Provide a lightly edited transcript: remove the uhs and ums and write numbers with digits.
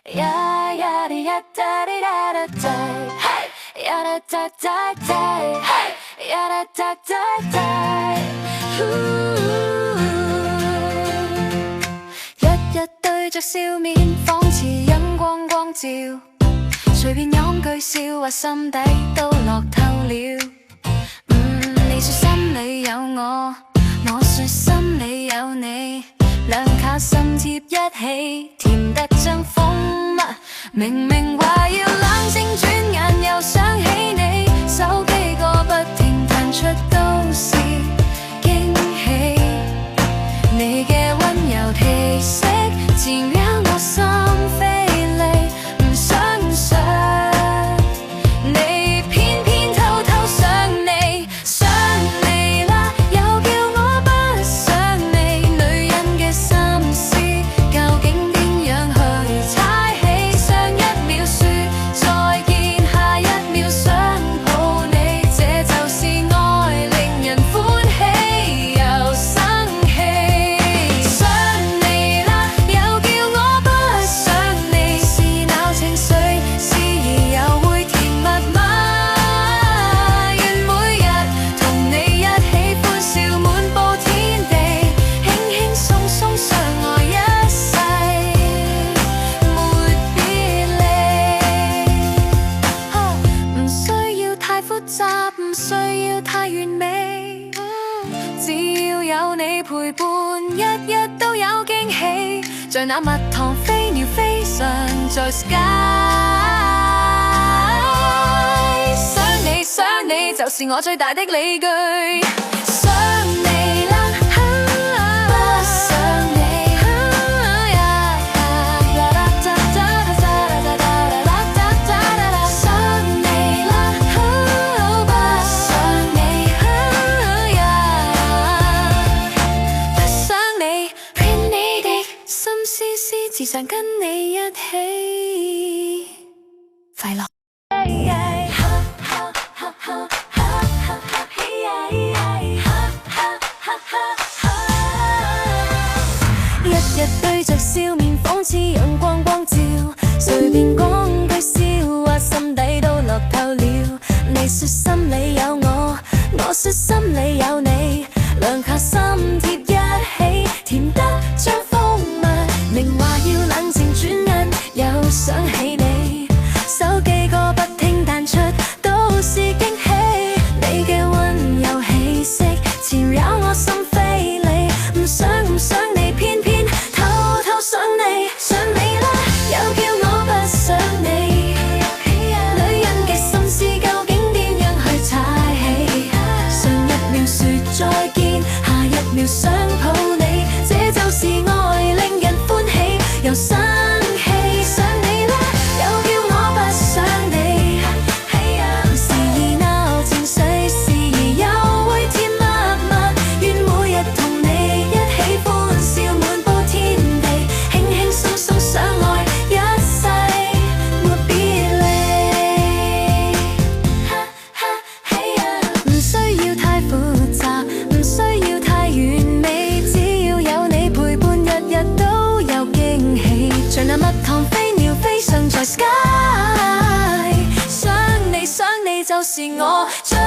Yeah, yeah, yeah, da da da da da. Hey, yeah, da da da da. Hey, yeah, da da da da.日日對着笑面，仿似陽光光照，隨便講句笑話，心底都樂透了。你說心裏有我，我說心裏有你，兩卡心貼一起，甜得像蜂蜜。明明話要冷靜，轉眼又想起你，手機個不停彈出都是驚喜。你嘅溫柔氣息，纏繞我心飛離，唔想唔想你，偏偏偷偷想你，想你啦，又叫我不想你。女人嘅心思究竟點樣去猜起？上一秒說再見，下一秒想抱你，這就是愛，令人歡喜又生氣。想你啦，又叫我不想你，是鬧情緒，時而又會甜蜜蜜。願每日同你一起歡笑滿佈天地，輕輕鬆鬆相愛一世，沒別離。唔需要太複雜，唔需要太完美，只要有你陪伴，日日都有驚喜，像那蜜糖飛鳥飛翔在 sky。想你想你，就是我最大的理據。想你啦，不想你。想你啦，不想你。不想你，騙你的心思思，只想跟你一起快樂。日日對着笑面，仿似陽光光照，隨便講句笑話，心底都樂透了。你說心裏有我，我說心裏有你，兩下心貼一起，甜得像蜂蜜。明話要冷靜，轉眼又想起你，手機個不停彈出都是驚喜。你嘅溫柔氣息，纏繞我心飛離，唔想唔想你，偏偏偷偷想你，想你啦，又叫我不想你。女人嘅心思究竟點樣去猜起？上一秒說再見，下一秒想抱你，這就是愛，令人歡喜又生氣。想你啦，又叫我不想你，時而鬧情緒，時而又會甜蜜蜜。願每日同你一起歡笑滿佈天地，輕輕鬆鬆相愛一世，沒別離。唔需要太複雜，唔需要太完美，只要有你陪伴，日日都有驚喜，像那蜜糖飛鳥飛翔在 sky。想你想你，就是我最